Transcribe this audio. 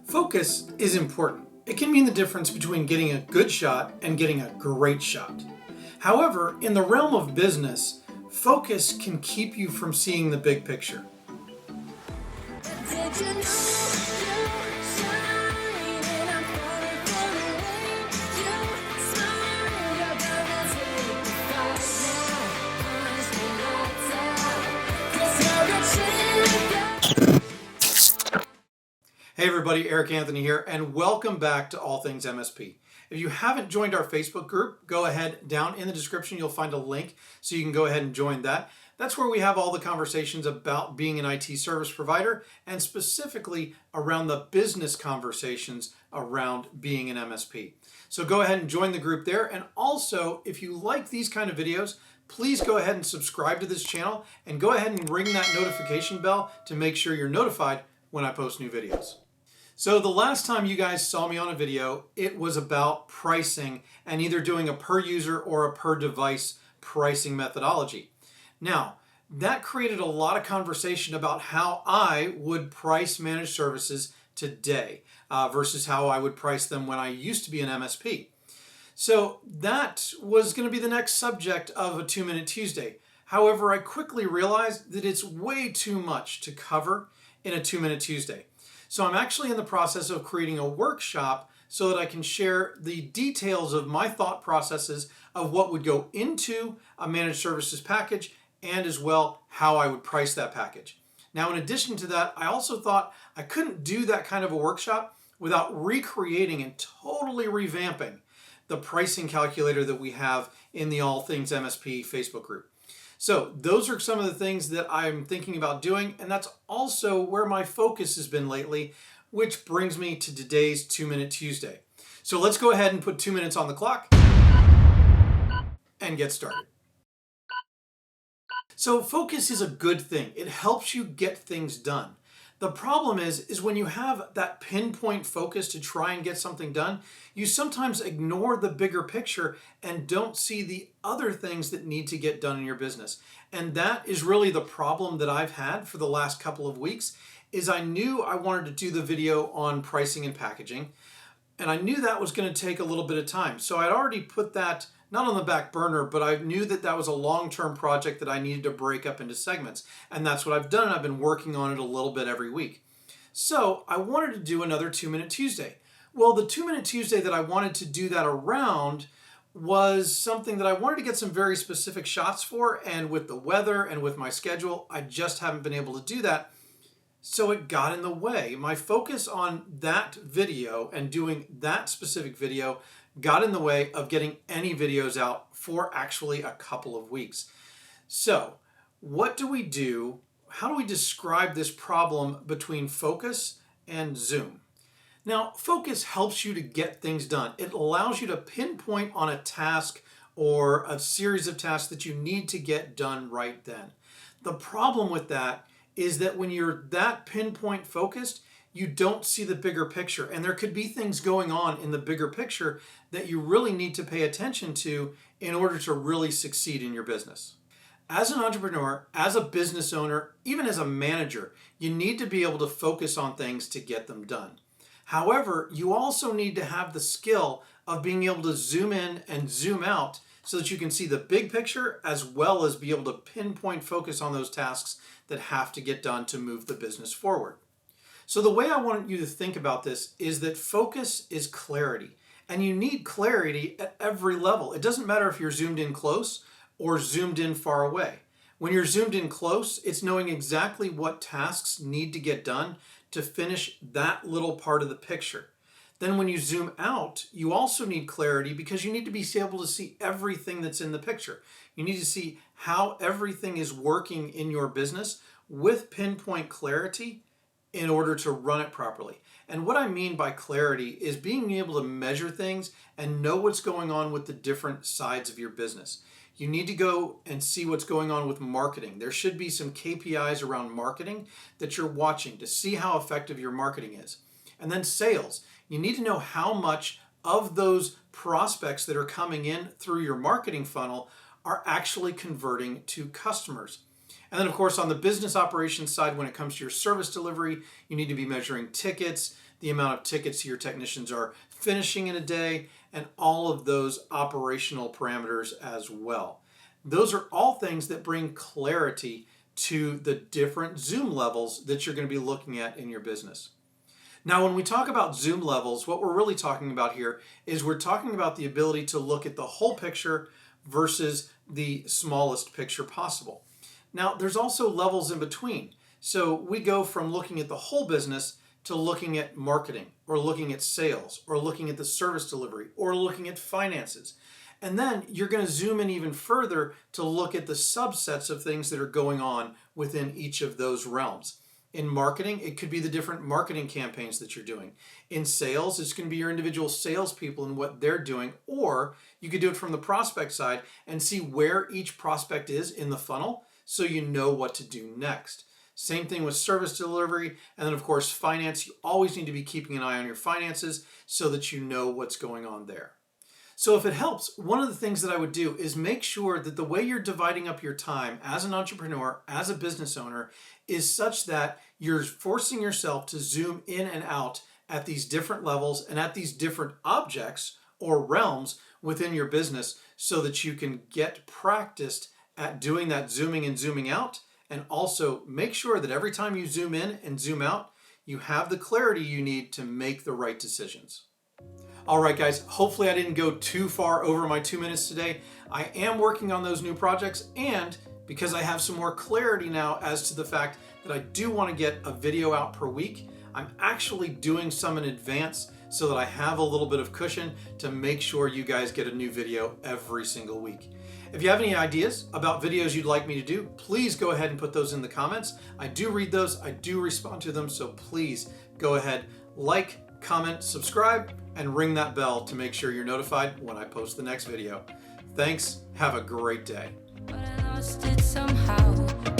Focus is important. It can mean the difference between getting a good shot and getting a great shot. However, in the realm of business, focus can keep you from seeing the big picture. Hey everybody, Eric Anthony here, and welcome back to All Things MSP. If you haven't joined our Facebook group, go ahead, down in the description you'll find a link so you can go ahead and join that. That's where we have all the conversations about being an IT service provider and specifically around the business conversations around being an MSP. So go ahead and join the group there, and also if you like these kind of videos, please go ahead and subscribe to this channel and go ahead and ring that notification bell to make sure you're notified when I post new videos. So the last time you guys saw me on a video, it was about pricing and either doing a per user or a per device pricing methodology. Now, that created a lot of conversation about how I would price managed services today versus how I would price them when I used to be an MSP. So that was going to be the next subject of a 2-Minute Tuesday. However, I quickly realized that it's way too much to cover in a 2-Minute Tuesday. So I'm actually in the process of creating a workshop so that I can share the details of my thought processes of what would go into a managed services package and as well how I would price that package. Now, in addition to that, I also thought I couldn't do that kind of a workshop without recreating and totally revamping the pricing calculator that we have in the All Things MSP Facebook group. So those are some of the things that I'm thinking about doing, and that's also where my focus has been lately, which brings me to today's 2-Minute Tuesday. So let's go ahead and put 2 minutes on the clock and get started. So focus is a good thing. It helps you get things done. The problem is when you have that pinpoint focus to try and get something done, you sometimes ignore the bigger picture and don't see the other things that need to get done in your business. And that is really the problem that I've had for the last couple of weeks, is I knew I wanted to do the video on pricing and packaging, and I knew that was going to take a little bit of time. So I'd already put that not on the back burner, but I knew that that was a long-term project that I needed to break up into segments. And that's what I've done. I've been working on it a little bit every week. So I wanted to do another 2-Minute Tuesday. Well, the 2-Minute Tuesday that I wanted to do that around was something that I wanted to get some very specific shots for. And with the weather and with my schedule, I just haven't been able to do that. So it got in the way. My focus on that video and doing that specific video got in the way of getting any videos out for actually a couple of weeks. So what do we do? How do we describe this problem between focus and zoom? Now, focus helps you to get things done. It allows you to pinpoint on a task or a series of tasks that you need to get done right then. The problem with that is that when you're that pinpoint focused, you don't see the bigger picture. And there could be things going on in the bigger picture that you really need to pay attention to in order to really succeed in your business. As an entrepreneur, as a business owner, even as a manager, you need to be able to focus on things to get them done. However, you also need to have the skill of being able to zoom in and zoom out so that you can see the big picture as well as be able to pinpoint focus on those tasks that have to get done to move the business forward. So the way I want you to think about this is that focus is clarity, and you need clarity at every level. It doesn't matter if you're zoomed in close or zoomed in far away. When you're zoomed in close, it's knowing exactly what tasks need to get done to finish that little part of the picture. Then when you zoom out, you also need clarity because you need to be able to see everything that's in the picture. You need to see how everything is working in your business with pinpoint clarity in order to run it properly. And what I mean by clarity is being able to measure things and know what's going on with the different sides of your business. You need to go and see what's going on with marketing. There should be some KPIs around marketing that you're watching to see how effective your marketing is. And then sales. You need to know how much of those prospects that are coming in through your marketing funnel are actually converting to customers. And then of course on the business operations side, when it comes to your service delivery, you need to be measuring tickets, the amount of tickets your technicians are finishing in a day, and all of those operational parameters as well. Those are all things that bring clarity to the different Zoom levels that you're going to be looking at in your business. Now, when we talk about Zoom levels, what we're really talking about here is we're talking about the ability to look at the whole picture versus the smallest picture possible. Now, there's also levels in between. So we go from looking at the whole business to looking at marketing, or looking at sales, or looking at the service delivery, or looking at finances. And then you're going to zoom in even further to look at the subsets of things that are going on within each of those realms. In marketing, it could be the different marketing campaigns that you're doing. In sales, it's going to be your individual salespeople and what they're doing. Or you could do it from the prospect side and see where each prospect is in the funnel so you know what to do next. Same thing with service delivery. And then of course, finance, you always need to be keeping an eye on your finances so that you know what's going on there. So if it helps, one of the things that I would do is make sure that the way you're dividing up your time as an entrepreneur, as a business owner, is such that you're forcing yourself to zoom in and out at these different levels and at these different objects or realms within your business so that you can get practiced at doing that zooming and zooming out, and also make sure that every time you zoom in and zoom out, you have the clarity you need to make the right decisions. All right, guys, hopefully I didn't go too far over my 2 minutes today. I am working on those new projects, and because I have some more clarity now as to the fact that I do want to get a video out per week, I'm actually doing some in advance so that I have a little bit of cushion to make sure you guys get a new video every single week. If you have any ideas about videos you'd like me to do, please go ahead and put those in the comments. I do read those, I do respond to them, so please go ahead, like, comment, subscribe, and ring that bell to make sure you're notified when I post the next video. Thanks, have a great day. But I lost it somehow.